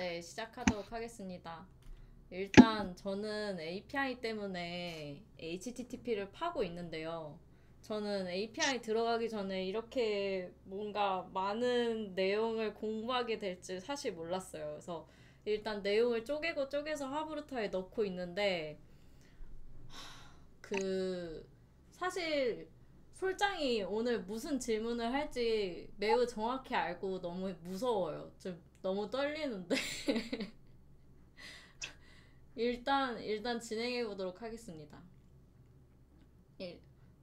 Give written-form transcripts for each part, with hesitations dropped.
네, 시작하도록 하겠습니다. 일단 저는 API 때문에 HTTP를 파고 있는데요. 저는 API 들어가기 전에 이렇게 뭔가 많은 내용을 공부하게 될 줄 사실 몰랐어요. 그래서 일단 내용을 쪼개고 쪼개서 하브루타에 넣고 있는데 그 사실 솔장이 오늘 무슨 질문을 할지 매우 정확히 알고 너무 무서워요. 좀 너무 떨리는데 일단 진행해 보도록 하겠습니다. 예,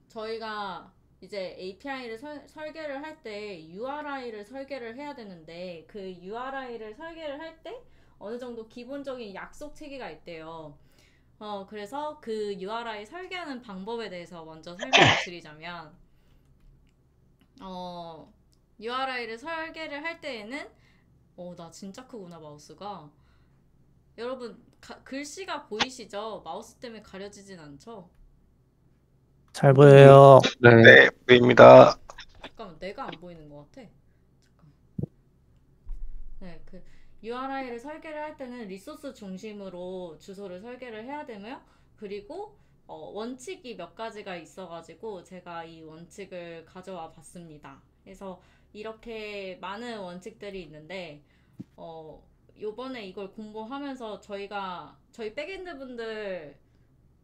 저희가 이제 API를 설계를 할 때 URI를 설계를 해야 되는데 그 URI를 설계를 할 때 어느 정도 기본적인 약속 체계가 있대요. 그래서 그 URI 설계하는 방법에 대해서 먼저 설명을 드리자면, URI를 설계를 할 때에는, 나 진짜 크구나, 마우스가. 여러분, 글씨가 보이시죠? 마우스 때문에 가려지진 않죠? 잘 보여요. 네, 네, 보입니다. 잠깐만, 내가 안 보이는 것 같아. 잠깐. 네, 그 URI를 설계를 할 때는 리소스 중심으로 주소를 설계를 해야 되고요. 그리고 원칙이 몇 가지가 있어가지고 제가 이 원칙을 가져와 봤습니다. 그래서 이렇게 많은 원칙들이 있는데 요번에 이걸 공부하면서 저희 백엔드 분들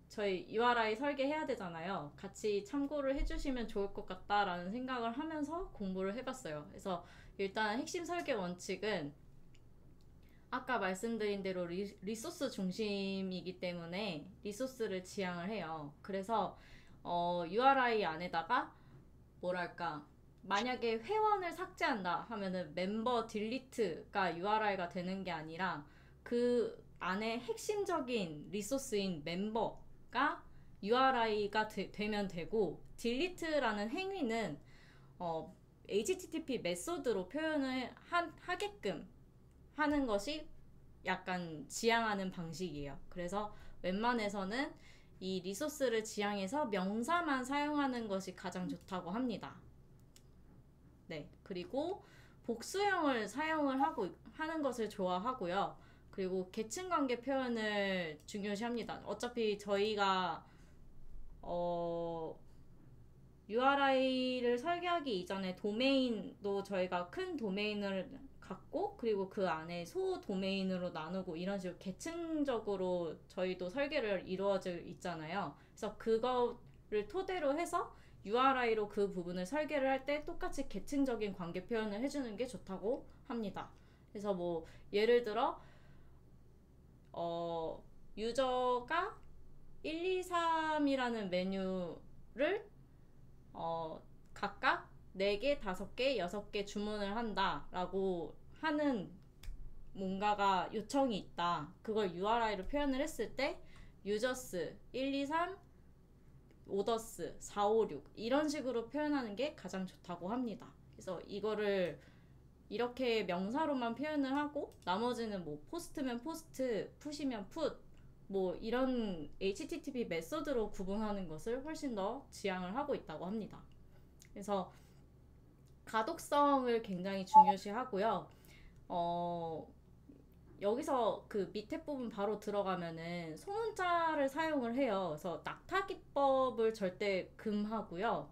저희 URI 설계해야 되잖아요. 같이 참고를 해주시면 좋을 것 같다라는 생각을 하면서 공부를 해봤어요. 그래서 일단 핵심 설계 원칙은 아까 말씀드린 대로 리소스 중심이기 때문에 리소스를 지향을 해요. 그래서 URI 안에다가 뭐랄까 만약에 회원을 삭제한다 하면은 멤버 딜리트가 URI가 되는 게 아니라 그 안에 핵심적인 리소스인 멤버가 URI가 되면 되고 딜리트라는 행위는 HTTP 메소드로 표현을 하게끔 하는 것이 약간 지향하는 방식이에요. 그래서 웬만해서는 이 리소스를 지향해서 명사만 사용하는 것이 가장 좋다고 합니다. 네. 그리고 복수형을 사용을 하는 것을 좋아하고요. 그리고 계층 관계 표현을 중요시합니다. 어차피 저희가 URI를 설계하기 이전에 도메인도 저희가 큰 도메인을 갖고 그리고 그 안에 소 도메인으로 나누고 이런 식으로 계층적으로 저희도 설계를 이루어져 있잖아요. 그래서 그거를 토대로 해서 URI로 그 부분을 설계를 할 때 똑같이 계층적인 관계 표현을 해주는 게 좋다고 합니다. 그래서 뭐 예를 들어 유저가 1, 2, 3이라는 메뉴를 각각 4개, 5개, 6개 주문을 한다라고 하는 뭔가가 요청이 있다. 그걸 URI로 표현을 했을 때 유저스 1, 2, 3, 오더스 4, 5, 6 이런 식으로 표현하는 게 가장 좋다고 합니다. 그래서 이거를 이렇게 명사로만 표현을 하고 나머지는 뭐 포스트면 포스트, 풋이면 풋, 뭐 이런 HTTP 메소드로 구분하는 것을 훨씬 더 지향을 하고 있다고 합니다. 그래서 가독성을 굉장히 중요시하고요. 여기서 그 밑에 부분 바로 들어가면은 소문자를 사용을 해요. 그래서 낙타 기법을 절대 금하고요.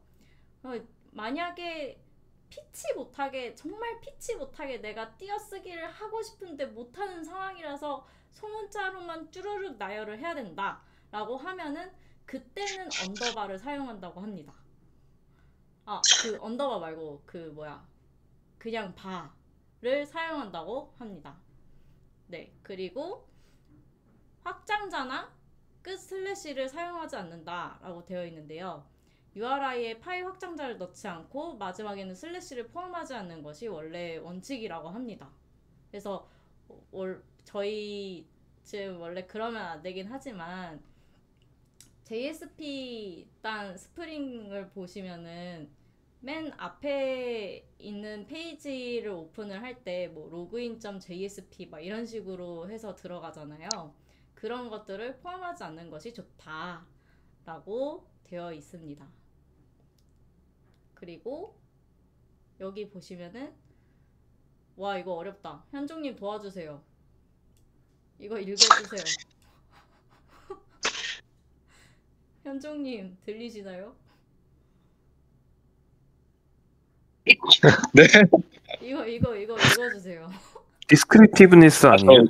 만약에 피치 못하게 정말 피치 못하게 내가 띄어쓰기를 하고 싶은데 못하는 상황이라서 소문자로만 쭈루룩 나열을 해야 된다 라고 하면은 그때는 언더바를 사용한다고 합니다. 그 언더바 말고 그 뭐야 그냥 바를 사용한다고 합니다. 네, 그리고 확장자나 끝 슬래시를 사용하지 않는다라고 되어 있는데요. URI에 파일 확장자를 넣지 않고 마지막에는 슬래시를 포함하지 않는 것이 원래 원칙이라고 합니다. 그래서 저희 지금 원래 그러면 안 되긴 하지만 JSP 단 스프링을 보시면은 맨 앞에 있는 페이지를 오픈을 할 때 뭐 login.jsp 막 이런 식으로 해서 들어가잖아요. 그런 것들을 포함하지 않는 것이 좋다라고 되어 있습니다. 그리고 여기 보시면은 와 이거 어렵다. 현종님 도와주세요. 이거 읽어주세요. 현종님 들리시나요? 네. 이거 읽어주세요. 디스크립티브니스 아니에요?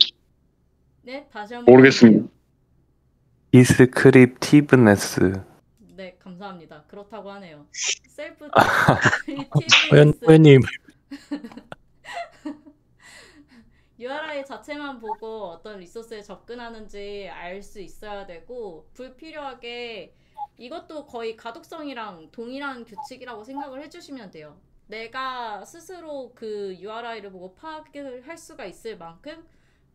네, 다시 한번 모르겠습니다. 해주세요. 디스크립티브네스. 네, 감사합니다. 그렇다고 하네요. 셀프 호연, 크리에이티브니스 호연님, URI 자체만 보고 어떤 리소스에 접근하는지 알 수 있어야 되고 불필요하게 이것도 거의 가독성이랑 동일한 규칙이라고 생각을 해주시면 돼요. 내가 스스로 그 URI를 보고 파악을 할 수가 있을 만큼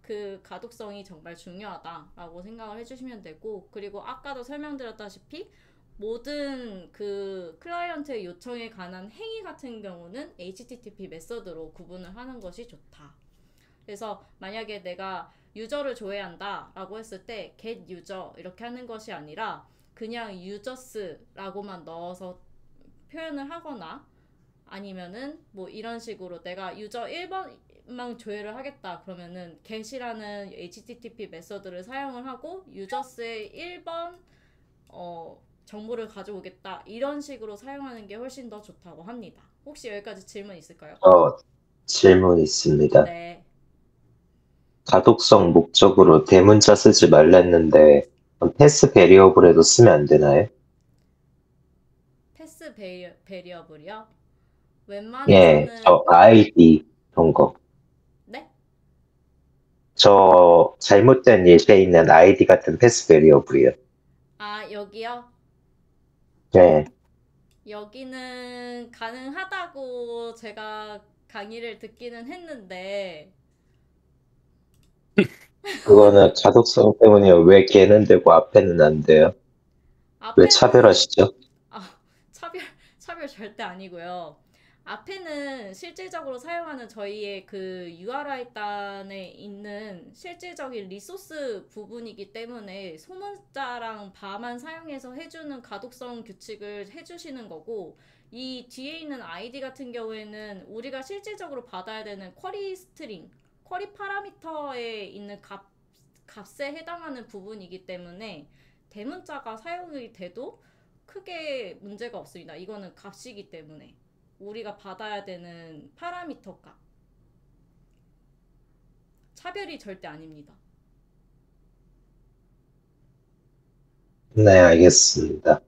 그 가독성이 정말 중요하다라고 생각을 해주시면 되고 그리고 아까도 설명드렸다시피 모든 그 클라이언트의 요청에 관한 행위 같은 경우는 HTTP 메서드로 구분을 하는 것이 좋다. 그래서 만약에 내가 유저를 조회한다 라고 했을 때 get user 이렇게 하는 것이 아니라 그냥 users라고만 넣어서 표현을 하거나 아니면은 뭐 이런 식으로 내가 유저 1번만 조회를 하겠다 그러면은 get이라는 HTTP 메서드를 사용을 하고 users의 1번 정보를 가져오겠다 이런 식으로 사용하는 게 훨씬 더 좋다고 합니다. 혹시 여기까지 질문 있을까요? 질문 있습니다. 네. 가독성 목적으로 대문자 쓰지 말랬는데 패스 베리어블에도 쓰면 안 되나요? 패스 베리어블이요? 예, 웬만해서는 저 아이디 그런 거. 네? 저 잘못된 예시에 있는 아이디 같은 패스 베리어블이요. 아 여기요? 네, 여기는 가능하다고 제가 강의를 듣기는 했는데 그거는 가독성 때문이요. 왜 걔는 되고 앞에는 안 돼요? 왜 앞에는 차별하시죠? 아 차별 절대 아니고요. 앞에는 실질적으로 사용하는 저희의 그 URI 단에 있는 실질적인 리소스 부분이기 때문에 소문자랑 바만 사용해서 해주는 가독성 규칙을 해주시는 거고 이 뒤에 있는 아이디 같은 경우에는 우리가 실질적으로 받아야 되는 쿼리 스트링, 쿼리 파라미터에 있는 값에 해당하는 부분이기 때문에 대문자가 사용이 돼도 크게 문제가 없습니다. 이거는 값이기 때문에. 우리가 받아야 되는 파라미터 값. 차별이 절대 아닙니다. 네, 알겠습니다.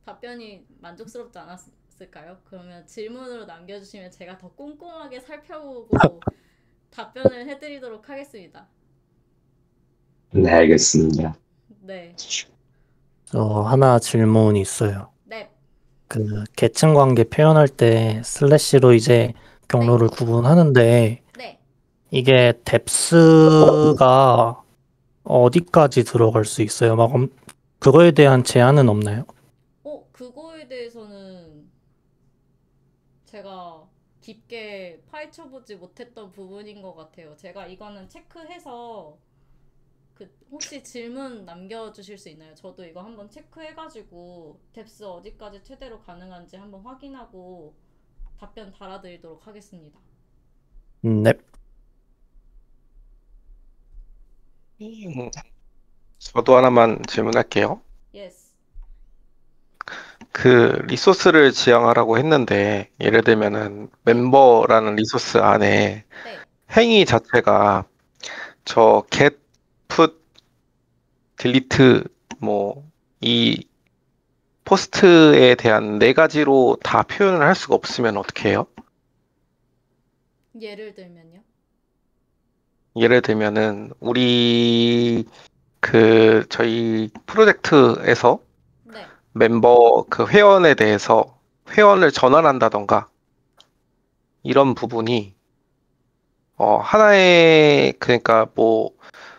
답변이 만족스럽지 않았을까요? 그러면 질문으로 남겨주시면 제가 더 꼼꼼하게 살펴보고 답변을 해드리도록 하겠습니다. 네, 알겠습니다. 네. 저 하나 질문이 있어요. 네. 그 계층 관계 표현할 때 슬래시로 이제 경로를 구분하는데 네. 이게 뎁스가 어디까지 들어갈 수 있어요? 막 그거에 대한 제한은 없나요? 그거에 대해서는 제가 깊게 파헤쳐보지 못했던 부분인 것 같아요. 제가 이거는 체크해서 혹시 질문 남겨주실 수 있나요? 저도 이거 한번 체크해가지고 뎁스 어디까지 최대로 가능한지 한번 확인하고 답변 달아드리도록 하겠습니다. 네. 저도 하나만 질문할게요. 예스. 그 리소스를 지향하라고 했는데 예를 들면은 멤버라는 리소스 안에 네. 행위 자체가 저 get, put, delete 뭐 이 포스트에 대한 네 가지로 다 표현을 할 수가 없으면 어떻게 해요? 예를 들면요? 예를 들면은 우리 그 저희 프로젝트에서 네. 멤버 그 회원에 대해서 회원을 전환한다던가 이런 부분이 하나의 그러니까 뭐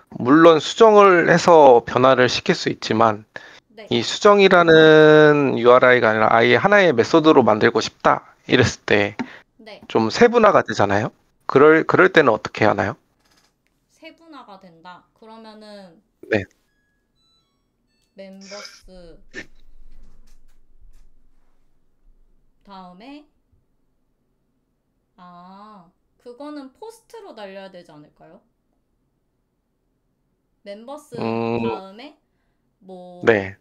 물론 수정을 해서 변화를 시킬 수 있지만 네. 이 수정이라는 URI가 아니라 아예 하나의 메소드로 만들고 싶다 이랬을 때 네. 좀 세분화가 되잖아요. 그럴 때는 어떻게 하나요? 세분화가 된다. 그러면은 네. 멤버스 다음에 그거는 포스트로 날려야 되지 않을까요? 멤버스 음, 다음에 뭐 네.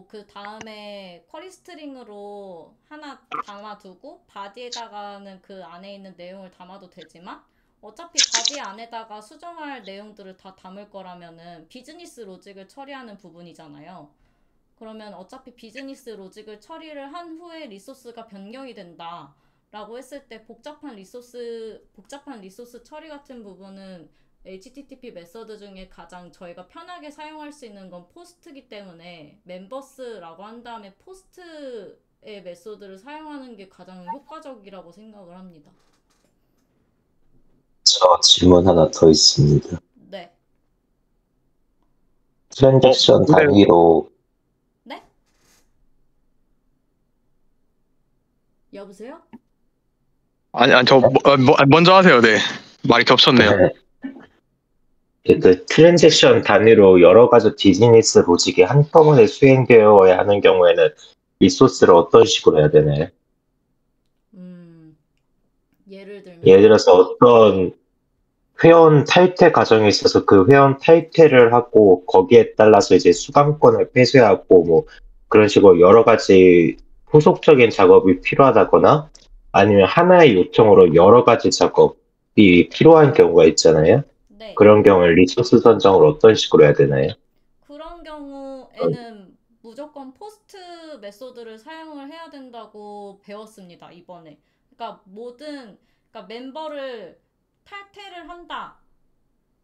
그 다음에 쿼리 스트링으로 하나 담아두고 바디에다가는 그 안에 있는 내용을 담아도 되지만 어차피 바디 안에다가 수정할 내용들을 다 담을 거라면은 비즈니스 로직을 처리하는 부분이잖아요. 그러면 어차피 비즈니스 로직을 처리를 한 후에 리소스가 변경이 된다 라고 했을 때 복잡한 리소스 처리 같은 부분은 HTTP 메서드 중에 가장 저희가 편하게 사용할 수 있는 건 포스트이기 때문에 멤버스라고 한 다음에 포스트의 메소드를 사용하는 게 가장 효과적이라고 생각을 합니다. 저 질문 하나 더 있습니다. 네. 트랜잭션 근데 단위로 네? 여보세요? 아니, 먼저 하세요. 네. 말이 겹쳤네요. 그 트랜잭션 단위로 여러 가지 비즈니스 로직이 한꺼번에 수행되어야 하는 경우에는 리소스를 어떤 식으로 해야 되나요? 예를 들면 예를 들어서 어떤 회원 탈퇴 과정에 있어서 그 회원 탈퇴를 하고 거기에 따라서 이제 수강권을 폐쇄하고 뭐 그런 식으로 여러 가지 후속적인 작업이 필요하다거나 아니면 하나의 요청으로 여러 가지 작업이 필요한 경우가 있잖아요. 네. 그런 경우에 리소스 선정을 어떤 식으로 해야 되나요? 그런 경우에는 무조건 포스트 메소드를 사용을 해야 된다고 배웠습니다, 이번에. 그러니까 그러니까 멤버를 탈퇴를 한다.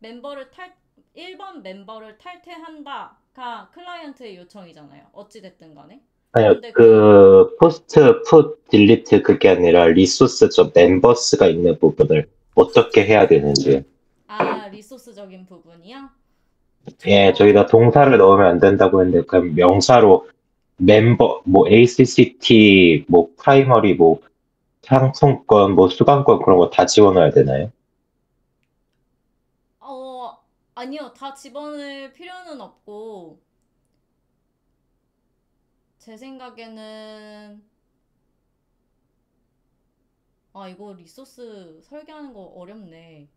1번 멤버를 탈퇴한다가 클라이언트의 요청이잖아요. 어찌됐든 간에. 아니요, 근데 그 포스트 풋 딜리트 그게 아니라 리소스 멤버스가 있는 부분을 어떻게 해야 되는지. 리소스적인 부분이요? 예, 저희가 동사를 넣으면 안 된다고 했는데 그 명사로 멤버, 뭐 ACCT, 뭐 프라이머리, 뭐 상품권, 뭐 수강권 그런 거 다 집어넣어야 되나요? 아니요. 다 집어넣을 필요는 없고 제 생각에는 이거 리소스 설계하는 거 어렵네.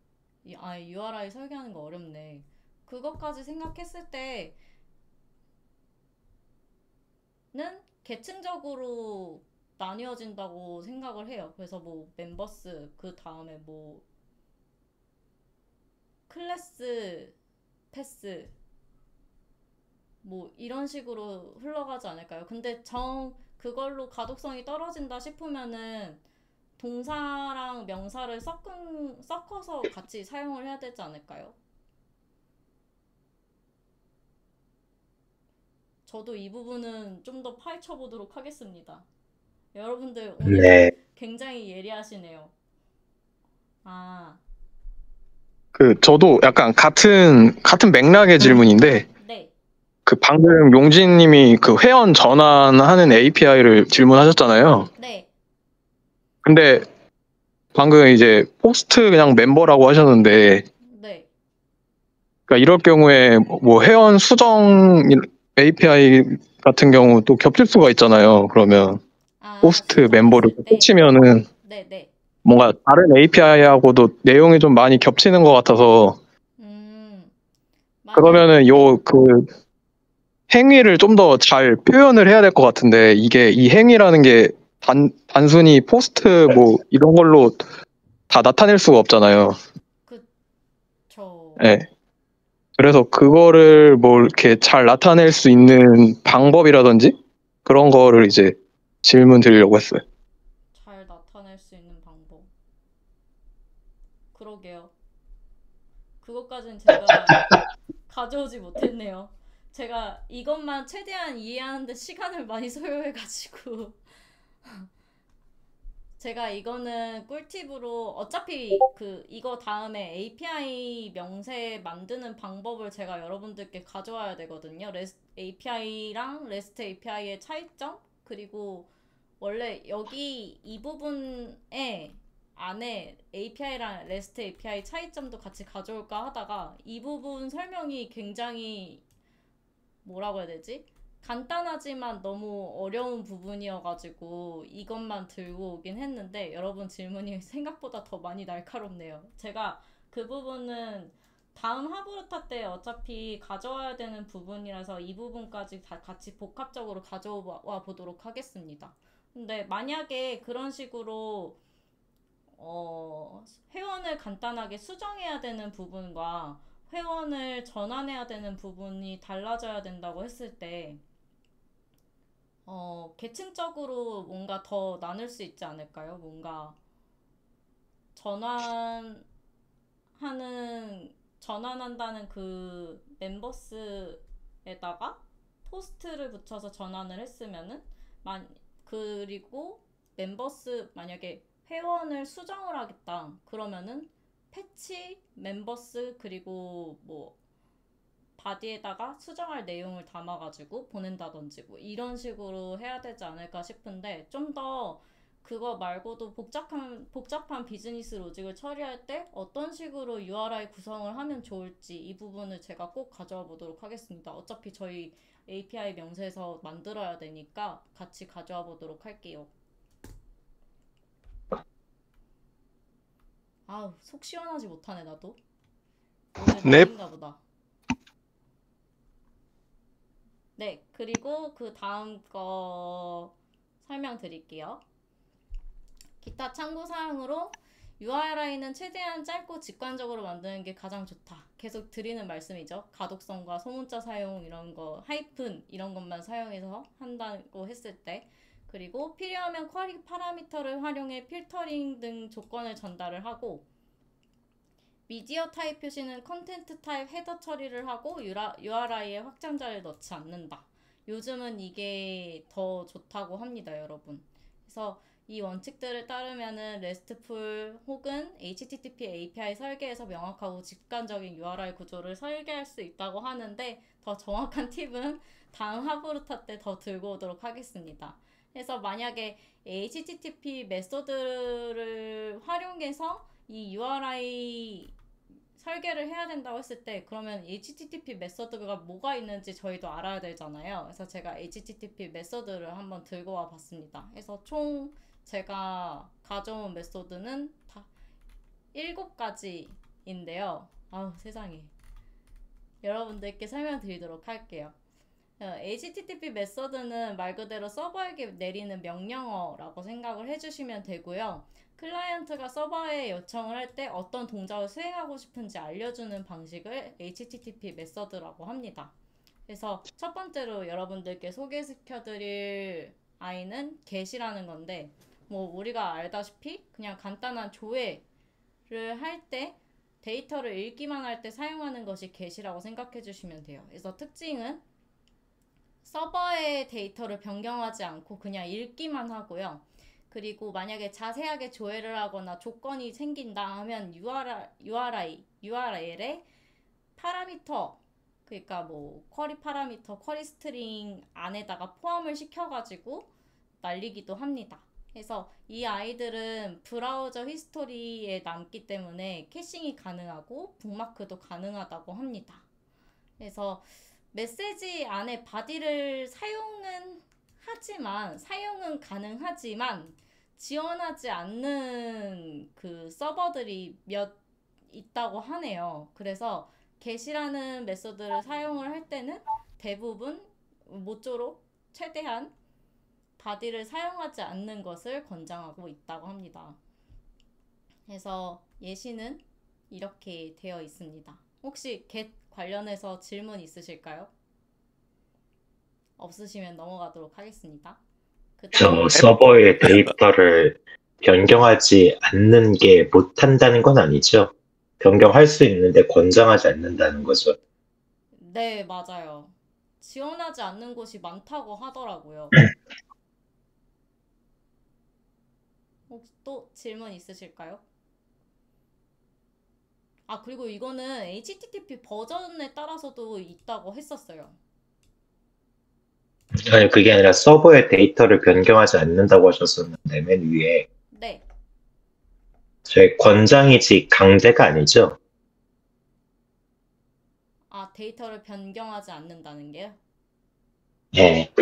URI 설계하는 거 어렵네. 그것까지 생각했을 때는 계층적으로 나뉘어진다고 생각을 해요. 그래서 뭐 멤버스 그 다음에 뭐 클래스 패스 뭐 이런 식으로 흘러가지 않을까요? 근데 그걸로 가독성이 떨어진다 싶으면은 동사랑 명사를 섞어서 같이 사용을 해야 되지 않을까요? 저도 이 부분은 좀 더 파헤쳐 보도록 하겠습니다. 여러분들 오늘 네. 굉장히 예리하시네요. 저도 약간 같은 맥락의 질문인데, 네. 그 방금 용진님이 그 회원 전환하는 API를 질문하셨잖아요. 네. 근데 방금 이제 포스트 그냥 멤버라고 하셨는데, 네. 그러니까 이럴 경우에 뭐 회원 수정 API 같은 경우 또 겹칠 수가 있잖아요. 그러면 포스트 멤버를 수정했을 때. 꽂히면은 네. 뭔가 다른 API하고도 내용이 좀 많이 겹치는 것 같아서, 그러면은 그 행위를 좀 더 잘 표현을 해야 될 것 같은데, 이게 이 행위라는 게 단순히 포스트 뭐 이런 걸로 다 나타낼 수가 없잖아요. 그쵸. 네. 그래서 그거를 뭐 이렇게 잘 나타낼 수 있는 방법이라든지 그런 거를 이제 질문 드리려고 했어요. 잘 나타낼 수 있는 방법. 그러게요. 그것까지는 제가 가져오지 못했네요. 제가 이것만 최대한 이해하는데 시간을 많이 소요해가지고 제가 이거는 꿀팁으로 어차피 이거 다음에 API 명세 만드는 방법을 제가 여러분들께 가져와야 되거든요. API랑 REST API의 차이점 그리고 원래 여기 이 부분에 안에 API랑 REST API 차이점도 같이 가져올까 하다가 이 부분 설명이 굉장히 뭐라고 해야 되지? 간단하지만 너무 어려운 부분이어가지고 이것만 들고 오긴 했는데 여러분 질문이 생각보다 더 많이 날카롭네요. 제가 그 부분은 다음 하부르타 때 어차피 가져와야 되는 부분이라서 이 부분까지 다 같이 복합적으로 가져와 보도록 하겠습니다. 근데 만약에 그런 식으로 회원을 간단하게 수정해야 되는 부분과 회원을 전환해야 되는 부분이 달라져야 된다고 했을 때 계층적으로 뭔가 더 나눌 수 있지 않을까요? 뭔가 전환한다는 그 멤버스에다가 포스트를 붙여서 전환을 했으면은 그리고 만약에 회원을 수정을 하겠다 그러면은 패치 멤버스 그리고 뭐 바디에다가 수정할 내용을 담아가지고 보낸다든지 뭐 이런 식으로 해야 되지 않을까 싶은데 좀 더 그거 말고도 복잡한 비즈니스 로직을 처리할 때 어떤 식으로 URI 구성을 하면 좋을지 이 부분을 제가 꼭 가져와 보도록 하겠습니다. 어차피 저희 API 명세서 만들어야 되니까 같이 가져와 보도록 할게요. 아우, 속 시원하지 못하네 나도. 오늘 넵. 날인가 보다. 네, 그리고 그 다음 거 설명드릴게요. 기타 참고사항으로 URI는 최대한 짧고 직관적으로 만드는 게 가장 좋다. 계속 드리는 말씀이죠. 가독성과 소문자 사용 이런 거, 하이픈 이런 것만 사용해서 한다고 했을 때 그리고 필요하면 쿼리 파라미터를 활용해 필터링 등 조건을 전달을 하고 미디어 타입 표시는 컨텐트 타입 헤더 처리를 하고 URI에 확장자를 넣지 않는다. 요즘은 이게 더 좋다고 합니다, 여러분. 그래서 이 원칙들을 따르면은 RESTful 혹은 HTTP API 설계에서 명확하고 직관적인 URI 구조를 설계할 수 있다고 하는데 더 정확한 팁은 다음 하부르타 때 더 들고 오도록 하겠습니다. 그래서 만약에 HTTP 메소드를 활용해서 이 URI 설계를 해야 된다고 했을 때 그러면 HTTP 메소드가 뭐가 있는지 저희도 알아야 되잖아요. 그래서 제가 HTTP 메소드를 한번 들고 와 봤습니다. 그래서 총 제가 가져온 메소드는 다 7가지인데요. 아우 세상에. 여러분들께 설명드리도록 할게요. HTTP 메소드는 말 그대로 서버에게 내리는 명령어라고 생각을 해주시면 되고요. 클라이언트가 서버에 요청을 할 때 어떤 동작을 수행하고 싶은지 알려주는 방식을 HTTP 메소드라고 합니다. 그래서 첫 번째로 여러분들께 소개시켜드릴 아이는 get이라는 건데 뭐 우리가 알다시피 그냥 간단한 조회를 할 때 데이터를 읽기만 할 때 사용하는 것이 get이라고 생각해 주시면 돼요. 그래서 특징은 서버의 데이터를 변경하지 않고 그냥 읽기만 하고요. 그리고 만약에 자세하게 조회를 하거나 조건이 생긴다 하면 URL에 파라미터, 그러니까 뭐 쿼리 파라미터, 쿼리 스트링 안에다가 포함을 시켜가지고 날리기도 합니다. 그래서 이 아이들은 브라우저 히스토리에 남기 때문에 캐싱이 가능하고 북마크도 가능하다고 합니다. 그래서 메시지 안에 바디를 사용은 가능하지만 지원하지 않는 그 서버들이 몇 있다고 하네요. 그래서 get이라는 메소드를 사용을 할 때는 대부분 모쪼록 최대한 바디를 사용하지 않는 것을 권장하고 있다고 합니다. 그래서 예시는 이렇게 되어 있습니다. 혹시 get 관련해서 질문 있으실까요? 없으시면 넘어가도록 하겠습니다. 저 서버의 데이터를 변경하지 않는 게 못한다는 건 아니죠? 변경할 수 있는데 권장하지 않는다는 거죠. 네, 맞아요. 지원하지 않는 곳이 많다고 하더라고요. 혹시 또 질문 있으실까요? 아, 그리고 이거는 HTTP 버전에 따라서도 있다고 했었어요. 아니, 그게 아니라 서버의 데이터를 변경하지 않는다고 하셨었는데, 맨 위에. 네. 저희 권장이지 강제가 아니죠? 아, 데이터를 변경하지 않는다는 게요? 예.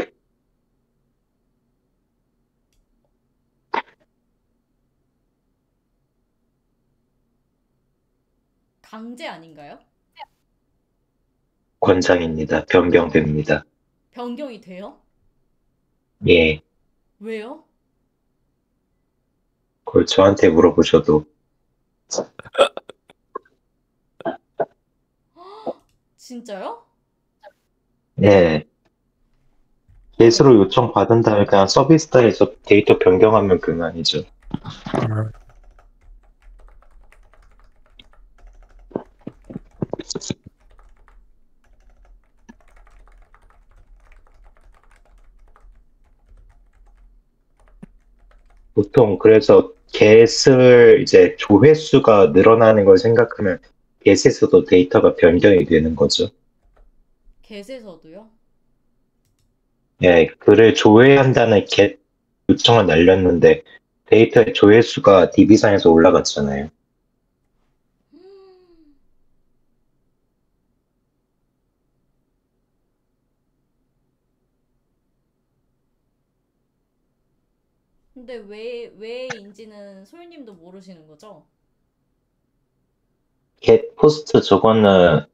강제 아닌가요? 권장입니다. 변경됩니다. 변경이 돼요? 예, 왜요? 그걸 저한테 물어보셔도 진짜요? 예, 예수로 요청 받은 다음에 그냥 서비스단에서 데이터 변경하면 그만이죠. 보통 그래서 get을 이제 조회수가 늘어나는 걸 생각하면 get에서도 데이터가 변경이 되는 거죠. get에서도요? 예, 글을 조회한다는 get 요청을 날렸는데 데이터의 조회수가 DB상에서 올라갔잖아요. 음, 근데 왜인지는 솔님도 모르시는 거죠? get 포스트 저거는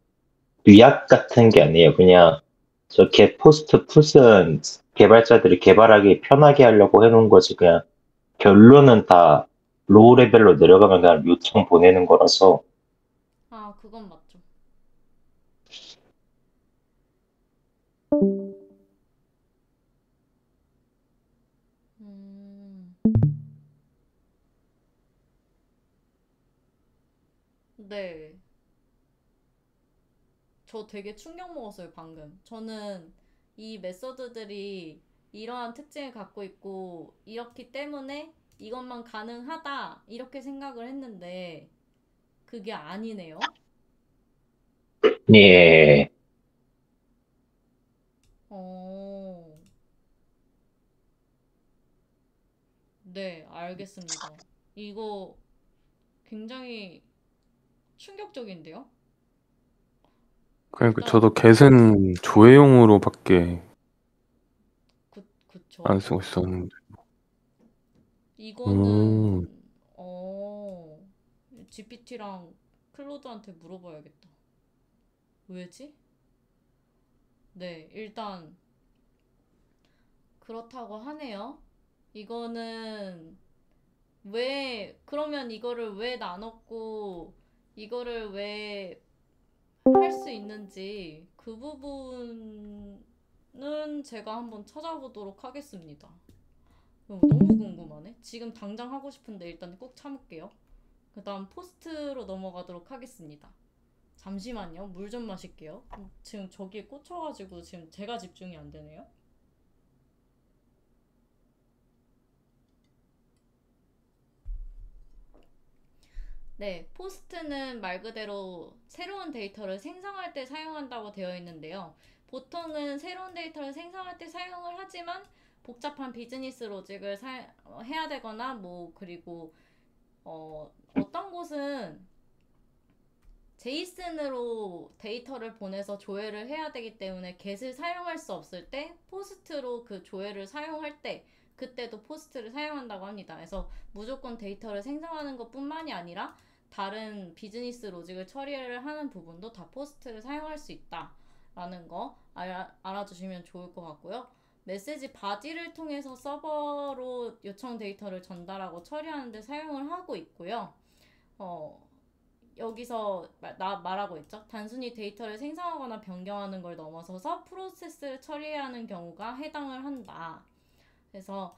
위약 같은 게 아니에요. 그냥 저 get 포스트 풋은 개발자들이 개발하기 편하게 하려고 해놓은 거지. 그냥 결론은 다 로우 레벨로 내려가면 그냥 요청 보내는 거라서 아, 그건 맞죠. 음, 네. 저 되게 충격 먹었어요, 방금. 저는 이 메서드들이 이러한 특징을 갖고 있고, 이렇기 때문에 이것만 가능하다, 이렇게 생각을 했는데, 그게 아니네요. 예, 어, 네, 알겠습니다. 이거 굉장히 충격적인데요? 그러니까 일단, 저도 get은 조회용으로밖에 안 그쵸. 쓰고 있었는데. 음, 이거는, GPT랑 클로드한테 물어봐야겠다. 왜지? 네, 일단, 그렇다고 하네요. 이거는, 그러면 이거를 왜 나눴고, 이거를 왜 할 수 있는지, 그 부분은 제가 한번 찾아보도록 하겠습니다. 너무 궁금하네. 지금 당장 하고 싶은데 일단 꼭 참을게요. 그 다음 포스트로 넘어가도록 하겠습니다. 잠시만요. 물 좀 마실게요. 지금 저기에 꽂혀가지고 지금 제가 집중이 안 되네요. 네, 포스트는 말 그대로 새로운 데이터를 생성할 때 사용한다고 되어 있는데요. 보통은 새로운 데이터를 생성할 때 사용을 하지만 복잡한 비즈니스 로직을 해야 되거나 그리고 어떤 곳은 제이슨으로 데이터를 보내서 조회를 해야 되기 때문에 get을 사용할 수 없을 때 포스트로 그 조회를 사용할 때 그때도 포스트를 사용한다고 합니다. 그래서 무조건 데이터를 생성하는 것뿐만이 아니라 다른 비즈니스 로직을 처리를 하는 부분도 다 포스트를 사용할 수 있다라는 거 알아주시면 좋을 것 같고요. 메시지 바디를 통해서 서버로 요청 데이터를 전달하고 처리하는 데 사용을 하고 있고요. 여기서 말하고 있죠. 단순히 데이터를 생성하거나 변경하는 걸 넘어서서 프로세스를 처리해야 하는 경우가 해당을 한다. 그래서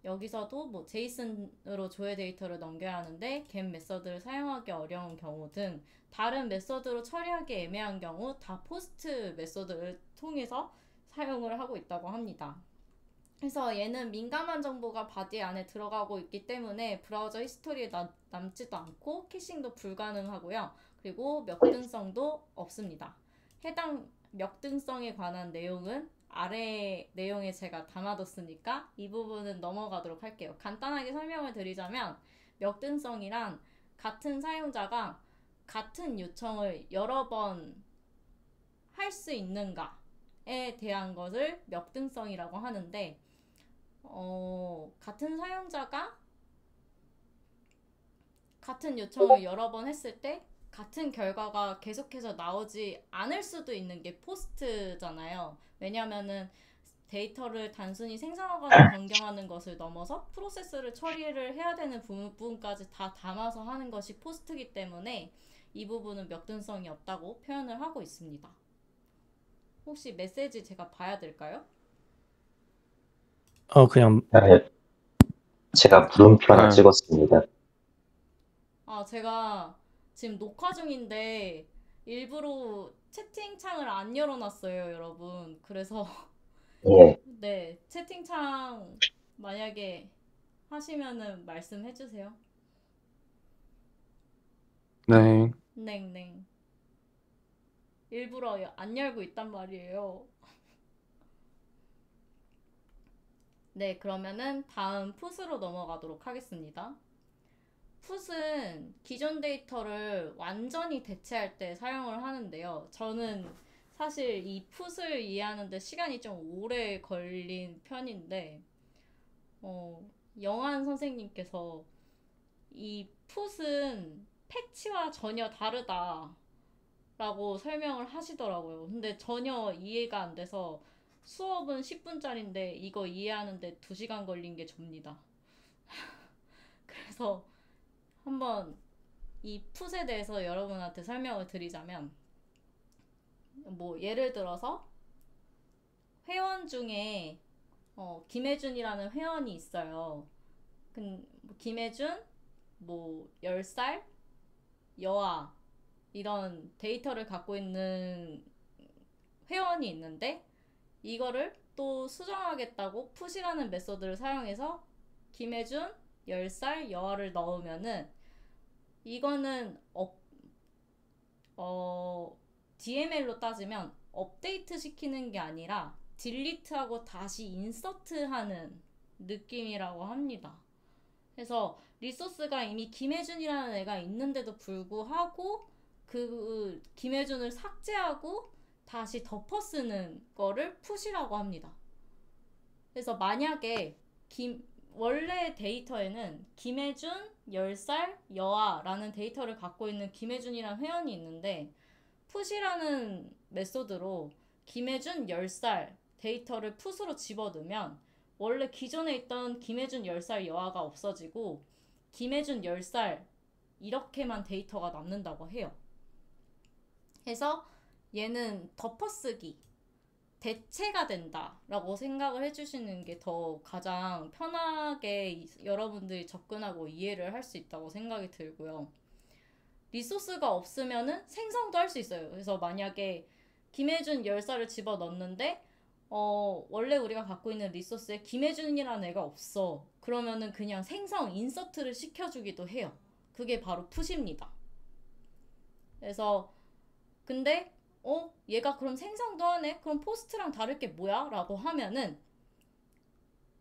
여기서도 제이슨으로 조회 데이터를 넘겨야 하는데 get 메서드를 사용하기 어려운 경우 등 다른 메서드로 처리하기 애매한 경우 다 포스트 메서드를 통해서 사용을 하고 있다고 합니다. 그래서 얘는 민감한 정보가 바디 안에 들어가고 있기 때문에 브라우저 히스토리에 남지도 않고 캐싱도 불가능하고요. 그리고 역등성도 없습니다. 해당 역등성에 관한 내용은 아래 내용에 제가 담아뒀으니까 이 부분은 넘어가도록 할게요. 간단하게 설명을 드리자면 역등성이란 같은 사용자가 같은 요청을 여러 번 할 수 있는가에 대한 것을 역등성이라고 하는데 같은 사용자가 같은 요청을 여러 번 했을 때 같은 결과가 계속해서 나오지 않을 수도 있는 게 포스트잖아요. 왜냐면은 데이터를 단순히 생성하거나 변경하는 것을 넘어서 프로세스를 처리를 해야 되는 부분까지 다 담아서 하는 것이 포스트이기 때문에 이 부분은 역등성이 없다고 표현을 하고 있습니다. 혹시 메시지 제가 봐야 될까요? 그냥 네, 제가 물음표 하나 아, 찍었습니다. 제가 지금 녹화 중인데 일부러 채팅창을 안 열어놨어요, 여러분. 그래서 예, 네, 채팅창 만약에 하시면은 말씀해주세요. 네. 네. 일부러 안 열고 있단 말이에요. 네, 그러면은 다음 풋으로 넘어가도록 하겠습니다. 풋은 기존 데이터를 완전히 대체할 때 사용을 하는데요. 저는 사실 이 풋을 이해하는데 시간이 좀 오래 걸린 편인데, 영한 선생님께서 이 풋은 패치와 전혀 다르다 라고 설명을 하시더라고요. 근데 전혀 이해가 안 돼서 수업은 10분짜리인데 이거 이해하는데 2시간 걸린 게 접니다. 그래서 한번 이 풋에 대해서 여러분한테 설명을 드리자면, 뭐 예를 들어서 회원 중에 김혜준이라는 회원이 있어요. 김혜준, 뭐 10살, 여아 이런 데이터를 갖고 있는 회원이 있는데 이거를 또 수정하겠다고 풋이라는 메소드를 사용해서 김혜준 10살 여아를 넣으면은 이거는 DML로 따지면 업데이트 시키는 게 아니라 딜리트하고 다시 인서트하는 느낌이라고 합니다. 그래서 리소스가 이미 김혜준이라는 애가 있는데도 불구하고 그 김혜준을 삭제하고 다시 덮어 쓰는 거를 풋이라고 합니다. 그래서 만약에 원래 데이터에는 김혜준 10살 여아라는 데이터를 갖고 있는 김혜준이라는 회원이 있는데 풋이라는 메소드로 김혜준 10살 데이터를 풋으로 집어넣으면 원래 기존에 있던 김혜준 10살 여아가 없어지고 김혜준 10살 이렇게만 데이터가 남는다고 해요. 해서 얘는 덮어쓰기, 대체가 된다라고 생각을 해주시는 게 더 가장 편하게 여러분들이 접근하고 이해를 할 수 있다고 생각이 들고요. 리소스가 없으면은 생성도 할 수 있어요. 그래서 만약에 김혜준 10살을 집어넣는데 원래 우리가 갖고 있는 리소스에 김혜준이라는 애가 없어. 그러면은 그냥 생성, 인서트를 시켜주기도 해요. 그게 바로 풋입니다. 그래서 근데 얘가 그럼 생성도 하네? 그럼 포스트랑 다를 게 뭐야? 라고 하면은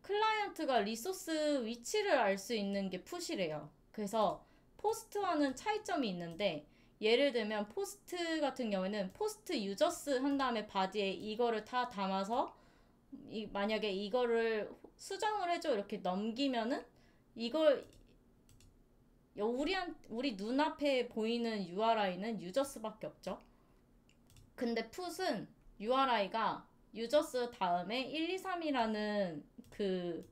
클라이언트가 리소스 위치를 알 수 있는 게 풋이래요. 그래서 포스트와는 차이점이 있는데 예를 들면 포스트 같은 경우에는 포스트 유저스 한 다음에 바디에 이거를 다 담아서 만약에 이거를 수정을 해줘 이렇게 넘기면은 이걸 우리 눈앞에 보이는 URI는 유저스밖에 없죠. 근데 풋은 URI가 유저스 다음에 1, 2, 3이라는 그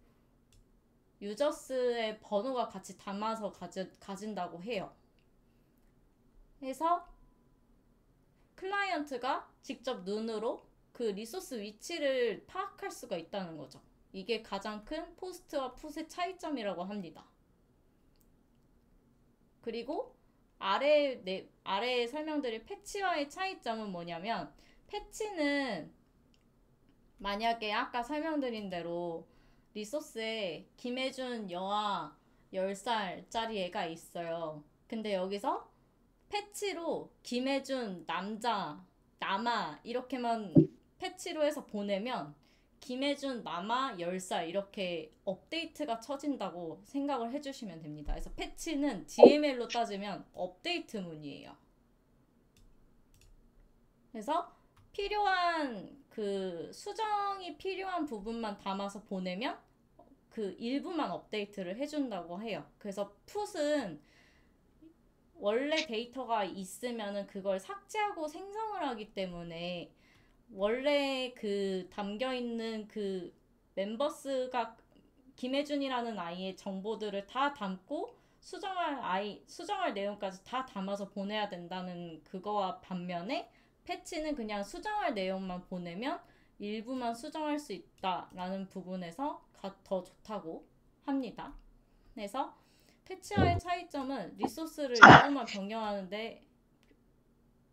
유저스의 번호가 같이 담아서 가진다고 해요. 해서 클라이언트가 직접 눈으로 그 리소스 위치를 파악할 수가 있다는 거죠. 이게 가장 큰 포스트와 풋의 차이점이라고 합니다. 그리고 아래에 설명드릴 패치와의 차이점은 뭐냐면 패치는 만약에 아까 설명드린 대로 리소스에 김혜준 여아 10살짜리 애가 있어요. 근데 여기서 패치로 김혜준 남아 이렇게만 패치로 해서 보내면 김혜준 남아 10살 이렇게 업데이트가 쳐진다고 생각을 해주시면 됩니다. 그래서 패치는 DML로 따지면 업데이트문이에요. 그래서 필요한 그 수정이 필요한 부분만 담아서 보내면 그 일부만 업데이트를 해준다고 해요. 그래서 풋은 원래 데이터가 있으면은 그걸 삭제하고 생성을 하기 때문에 원래 그 담겨 있는 그 멤버스가 김혜준이라는 아이의 정보들을 다 담고 수정할 내용까지 다 담아서 보내야 된다는 그거와 반면에 패치는 그냥 수정할 내용만 보내면 일부만 수정할 수 있다라는 부분에서 더 좋다고 합니다. 그래서 패치와의 차이점은 리소스를 일부만 변경하는데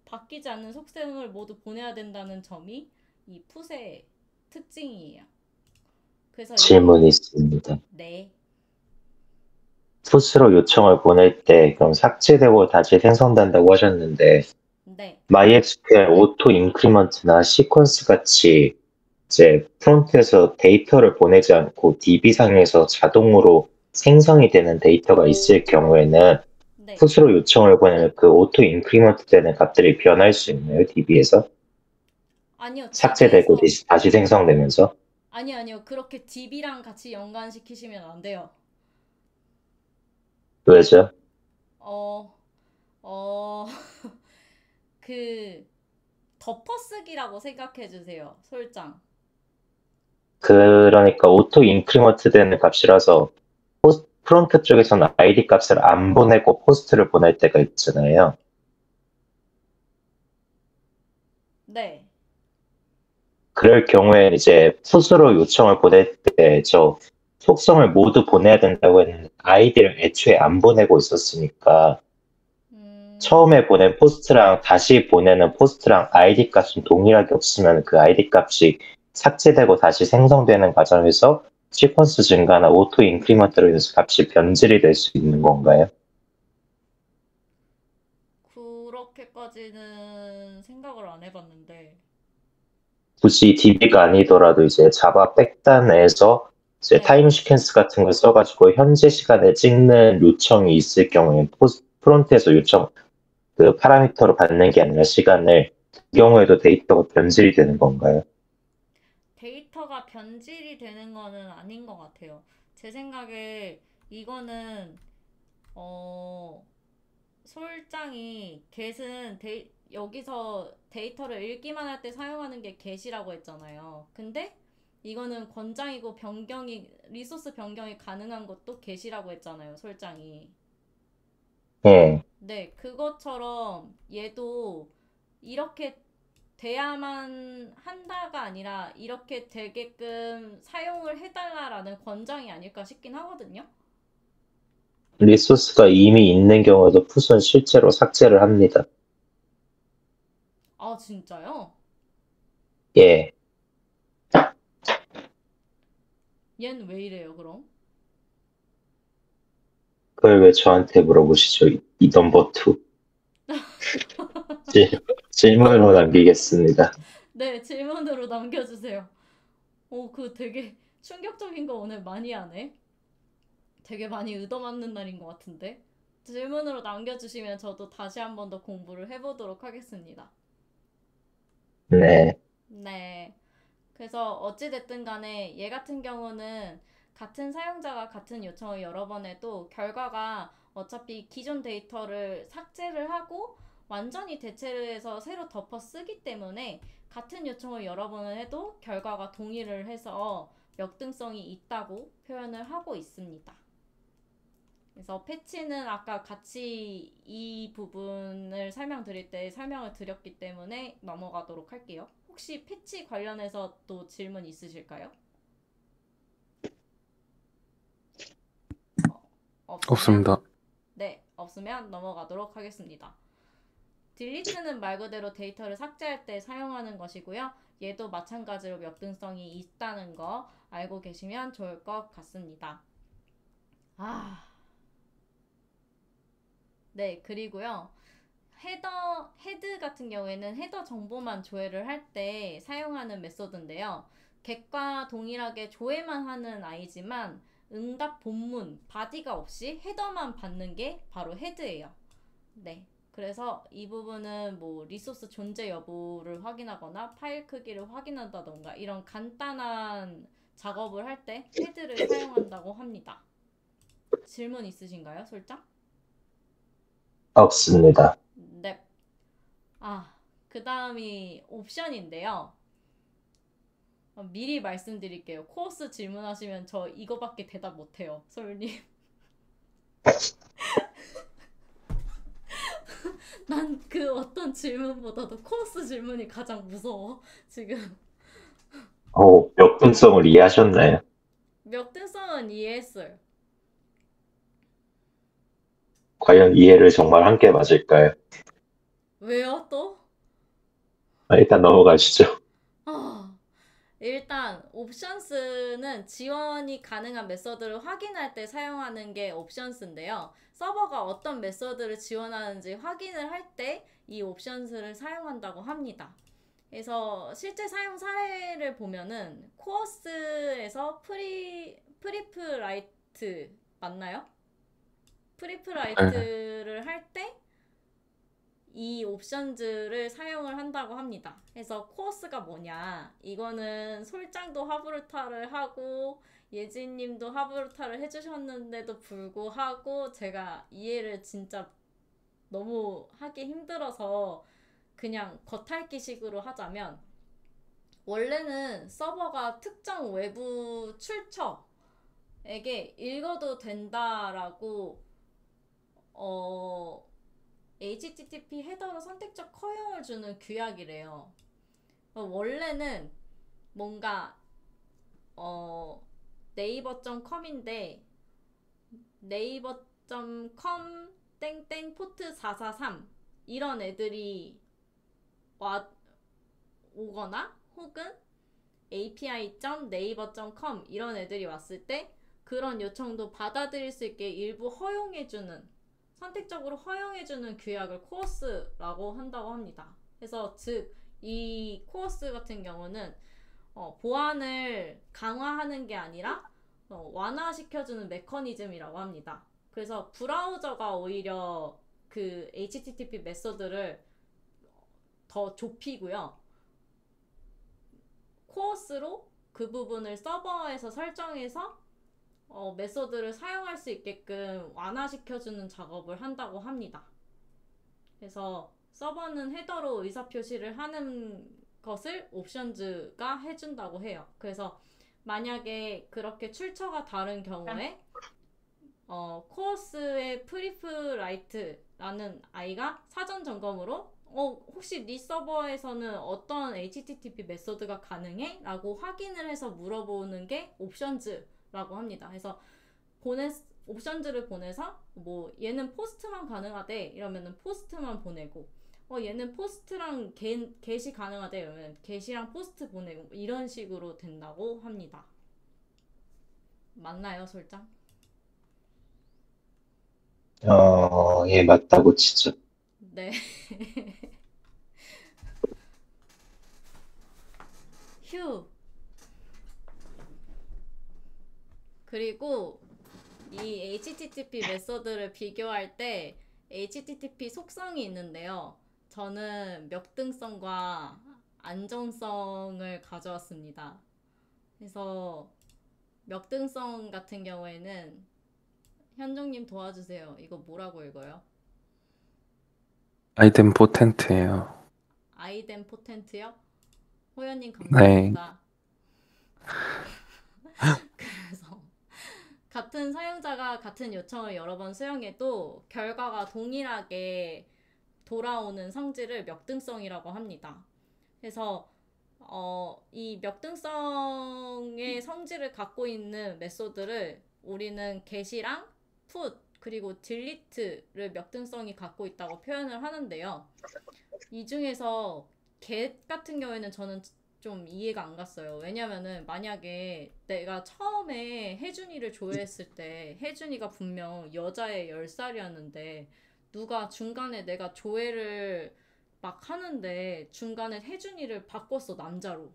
바뀌지 않는 속성을 모두 보내야 된다는 점이 이 풋의 특징이에요. 그래서 질문이 있습니다. 네. 풋으로 요청을 보낼 때 그럼 삭제되고 다시 생성된다고 하셨는데 네. MySQL 오토 인크리먼트나 시퀀스 같이 이제 프론트에서 데이터를 보내지 않고 DB상에서 자동으로 생성이 되는 데이터가 있을 경우에는 네. 풋으로 요청을 보내면 그 오토 인크리먼트 되는 값들이 변할 수 있나요? DB에서? 아니요. 삭제되고 DB에서 다시 생성되면서? 아니요. 그렇게 DB랑 같이 연관시키시면 안 돼요. 왜죠? 어, 어, 그 덮어쓰기라고 생각해 주세요. 솔장. 그러니까 오토 인크리먼트 되는 값이라서 프론트 쪽에서는 ID 값을 안 보내고 포스트를 보낼 때가 있잖아요. 네. 그럴 경우에 이제 풋으로 요청을 보낼 때 저 속성을 모두 보내야 된다고 했는데 아이디를 애초에 안 보내고 있었으니까 처음에 보낸 포스트랑 다시 보내는 포스트랑 아이디 값은 동일하게 없으면 그 아이디 값이 삭제되고 다시 생성되는 과정에서 시퀀스 증가나 오토 인크리먼트로 인해서 값이 변질이 될 수 있는 건가요? 그렇게까지는 생각을 안 해봤는데. 굳이 DB가 아니더라도 이제 자바 백단에서 이제 네. 타임 시퀀스 같은 걸 써가지고 현재 시간에 찍는 요청이 있을 경우에 프론트에서 요청 그 파라미터로 받는 게 아니라 시간을 그 경우에도 데이터가 변질이 되는 건가요? 데이터가 변질이 되는 거는 아닌 것 같아요. 제 생각에 이거는 솔장이 get은 여기서 데이터를 읽기만 할 때 사용하는 게 get이라고 했잖아요. 근데 이거는 권장이고 리소스 변경이 가능한 것도 get이라고 했잖아요. 솔장이. 예. 네, 그것처럼 얘도 이렇게 돼야만 한다가 아니라 이렇게 되게끔 사용을 해달라라는 권장이 아닐까 싶긴 하거든요. 리소스가 이미 있는 경우에도 풋은 실제로 삭제를 합니다. 아, 진짜요? 예. 얘는 왜 이래요, 그럼? 그걸 왜 저한테 물어보시죠? 이 넘버 2. 질문으로 남기겠습니다. 네, 질문으로 남겨주세요. 그 되게 충격적인 거 오늘 많이 하네. 되게 많이 얻어맞는 날인 것 같은데. 질문으로 남겨주시면 저도 다시 한 번 더 공부를 해보도록 하겠습니다. 네. 네. 그래서 어찌됐든 간에 얘 같은 경우는 같은 사용자가 같은 요청을 여러 번 해도 결과가 어차피 기존 데이터를 삭제를 하고 완전히 대체를 해서 새로 덮어 쓰기 때문에 같은 요청을 여러 번을 해도 결과가 동일을 해서 역등성이 있다고 표현을 하고 있습니다. 그래서 패치는 아까 같이 이 부분을 설명드릴 때 설명을 드렸기 때문에 넘어가도록 할게요. 혹시 패치 관련해서 또 질문 있으실까요? 없습니다. 네, 없으면 넘어가도록 하겠습니다. 딜리트는 말 그대로 데이터를 삭제할 때 사용하는 것이고요. 얘도 마찬가지로 역등성이 있다는 거 알고 계시면 좋을 것 같습니다. 네, 그리고요. 헤드 같은 경우에는 헤더 정보만 조회를 할 때 사용하는 메소드인데요. get과 동일하게 조회만 하는 아이지만 응답 본문, 바디가 없이 헤더만 받는 게 바로 헤드예요. 네. 그래서 이 부분은 뭐 리소스 존재 여부를 확인하거나 파일 크기를 확인한다던가 이런 간단한 작업을 할 때 헤드를 사용한다고 합니다. 질문 있으신가요, 솔장? 없습니다. 네. 그 다음이 옵션인데요. 미리 말씀드릴게요. 코어스 질문하시면 저 이거밖에 대답 못해요. 솔님. 난 그 어떤 질문보다도 코어스 질문이 가장 무서워. 지금. 역분성을 이해하셨나요? 역대성은 이해했어요. 과연 이해를 정말 한 게 맞을까요? 왜요 또? 일단 넘어가시죠. 일단 옵션스는 지원이 가능한 메서드를 확인할 때 사용하는 게 옵션스인데요. 서버가 어떤 메서드를 지원하는지 확인을 할 때 이 옵션스를 사용한다고 합니다. 그래서 실제 사용 사례를 보면은 코어스에서 프리프라이트 맞나요? 프리프라이트를 할 때 이 옵션즈를 사용을 한다고 합니다. 그래서 코어스가 뭐냐? 이거는 솔짱도 하브루타를 하고 예진님도 하브루타를 해주셨는데도 불구하고 제가 이해를 진짜 너무 하기 힘들어서 그냥 겉핥기식으로 하자면, 원래는 서버가 특정 외부 출처에게 읽어도 된다라고 HTTP 헤더로 선택적 허용을 주는 규약이래요. 원래는 뭔가 네이버.com인데 네이버.com 땡땡 포트 443 이런 애들이 오거나 혹은 api.naver.com 이런 애들이 왔을 때 그런 요청도 받아들일 수 있게 일부 허용해주는, 선택적으로 허용해주는 규약을 코어스라고 한다고 합니다. 그래서 즉 이 코어스 같은 경우는 보안을 강화하는 게 아니라 완화시켜주는 메커니즘이라고 합니다. 그래서 브라우저가 오히려 그 HTTP 메소드를 더 좁히고요. 코어스로 그 부분을 서버에서 설정해서 메소드를 사용할 수 있게끔 완화시켜주는 작업을 한다고 합니다. 그래서 서버는 헤더로 의사표시를 하는 것을 옵션즈가 해준다고 해요. 그래서 만약에 그렇게 출처가 다른 경우에 코어스의 프리프라이트라는 아이가 사전 점검으로 혹시 네 서버에서는 어떤 HTTP 메소드가 가능해? 라고 확인을 해서 물어보는 게 옵션즈라고 합니다. 그래서 옵션즈를 보내서 뭐 얘는 포스트만 가능하대 이러면은 포스트만 보내고, 얘는 포스트랑 게시 가능하대 이러면 게시랑 포스트 보내고, 이런 식으로 된다고 합니다. 맞나요, 솔장? 예, 맞다고 치죠. 네. 휴. 그리고 이 HTTP 메소드를 비교할 때 HTTP 속성이 있는데요. 저는 역등성과 안정성을 가져왔습니다. 그래서 역등성 같은 경우에는 현종님 도와주세요. 이거 뭐라고 읽어요? 아이덴포텐트예요. 아이덴포텐트요? 호연님 네. 감사합니다. 그래서 같은 사용자가 같은 요청을 여러 번 수행해도 결과가 동일하게 돌아오는 성질을 역등성이라고 합니다. 그래서 이 역등성의 성질을 갖고 있는 메소드를 우리는 get이랑 put 그리고 delete를 역등성이 갖고 있다고 표현을 하는데요. 이 중에서 get 같은 경우에는 저는 좀 이해가 안 갔어요. 왜냐면은 만약에 내가 처음에 혜준이를 조회했을 때 혜준이가 분명 여자의 10살이었는데 누가 중간에 내가 조회를 막 하는데 중간에 혜준이를 바꿨어, 남자로.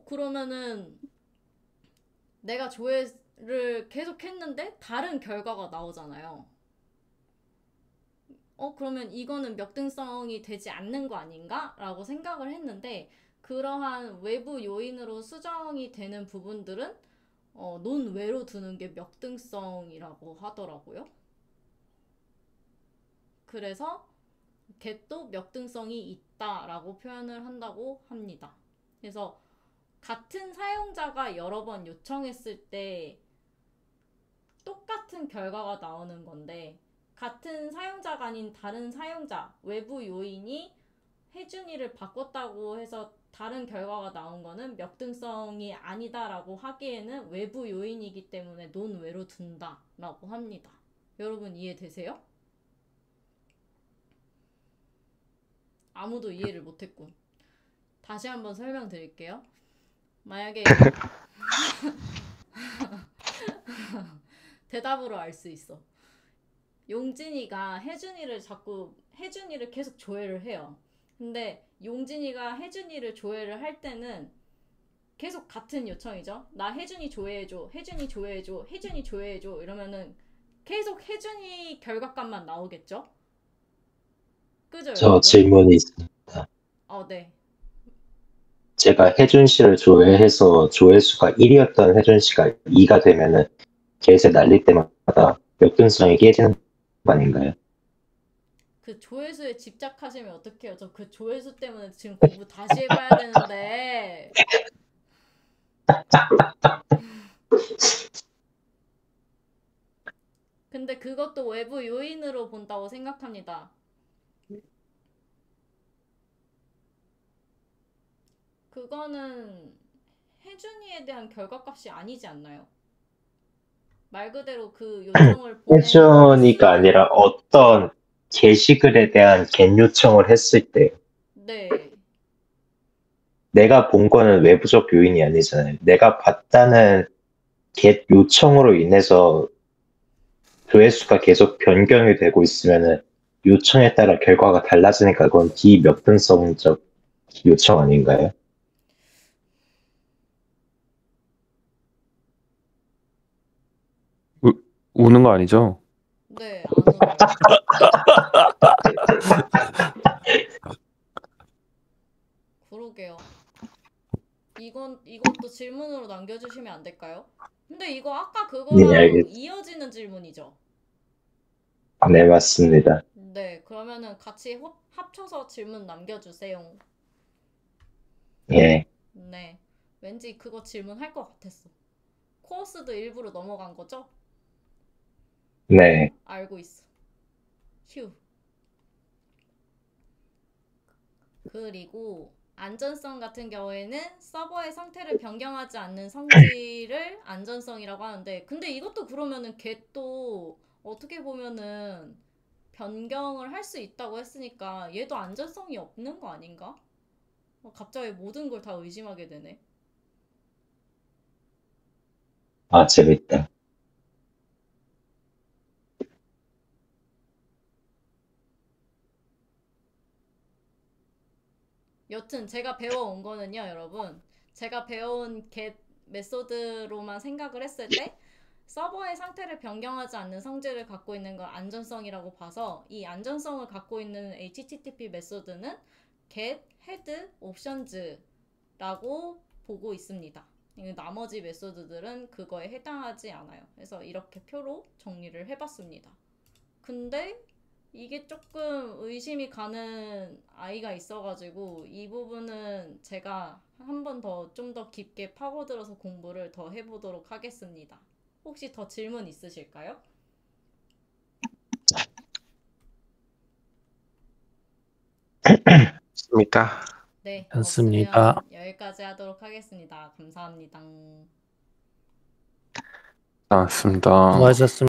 그러면은 내가 조회를 계속 했는데 다른 결과가 나오잖아요. 그러면 이거는 역등성이 되지 않는 거 아닌가? 라고 생각을 했는데, 그러한 외부 요인으로 수정이 되는 부분들은 논외로 두는 게 역등성이라고 하더라고요. 그래서 get도 역등성이 있다라고 표현을 한다고 합니다. 그래서 같은 사용자가 여러 번 요청했을 때 똑같은 결과가 나오는 건데, 같은 사용자가 아닌 다른 사용자, 외부 요인이 혜준이를 바꿨다고 해서 다른 결과가 나온 거는 역등성이 아니다라고 하기에는 외부 요인이기 때문에 논외로 둔다라고 합니다. 여러분 이해되세요? 아무도 이해를 못했군. 다시 한번 설명드릴게요. 만약에 대답으로 알 수 있어. 용진이가 혜준이를 계속 조회를 해요. 근데 용진이가 혜준이를 조회를 할 때는 계속 같은 요청이죠. 나 혜준이 조회해줘, 혜준이 조회해줘, 혜준이 조회해줘 이러면은 계속 혜준이 결과값만 나오겠죠? 그죠, 저 여러분? 질문이 있습니다. 네. 제가 혜준 씨를 조회해서 조회수가 1이었던 혜준 씨가 2가 되면은 계속 날릴 때마다 역등성이 깨지는 거 아닌가요? 그 조회수에 집착하시면 어떡해요? 저 그 조회수 때문에 지금 공부 다시 해봐야 되는데. 근데 그것도 외부 요인으로 본다고 생각합니다. 그거는 혜준이에 대한 결과값이 아니지 않나요? 말 그대로 그 요청을 보낸 혜준이가 횟수. 아니라 어떤 게시글에 대한 겟 요청을 했을 때 네. 내가 본 거는 외부적 요인이 아니잖아요. 내가 봤다는 겟 요청으로 인해서 조회수가 계속 변경이 되고 있으면은 요청에 따라 결과가 달라지니까 그건 비몇분성적 요청 아닌가요? 우는 거 아니죠? 네, 안 울어요. 그러게요. 이것도 질문으로 남겨주시면 안 될까요? 근데 이거 아까 네, 그거랑 알겠습니다. 이어지는 질문이죠? 네, 맞습니다. 네, 그러면은 같이 합쳐서 질문 남겨주세요. 예, 네, 왠지 그거 질문할 것 같았어. 코어스도 일부러 넘어간 거죠? 네. 알고 있어. 휴. 그리고 안전성 같은 경우에는 서버의 상태를 변경하지 않는 성질을 안전성이라고 하는데, 근데 이것도 그러면은 get도 어떻게 보면은 변경을 할 수 있다고 했으니까 얘도 안전성이 없는 거 아닌가? 갑자기 모든 걸 다 의심하게 되네. 아, 재밌다. 여튼 제가 배워온 거는요, 여러분. 제가 배워온 get 메소드로만 생각을 했을 때 서버의 상태를 변경하지 않는 성질을 갖고 있는 걸 안전성이라고 봐서, 이 안전성을 갖고 있는 HTTP 메소드는 get head options라고 보고 있습니다. 나머지 메소드들은 그거에 해당하지 않아요. 그래서 이렇게 표로 정리를 해봤습니다. 근데 이게 조금 의심이 가는 아이가 있어가지고 이 부분은 제가 한 번 더 좀 더 깊게 파고들어서 공부를 더 해보도록 하겠습니다. 혹시 더 질문 있으실까요? 있습니다. 네, 좋습니다. 없으면 여기까지 하도록 하겠습니다. 감사합니다. 나왔습니다. 수고하셨습니다.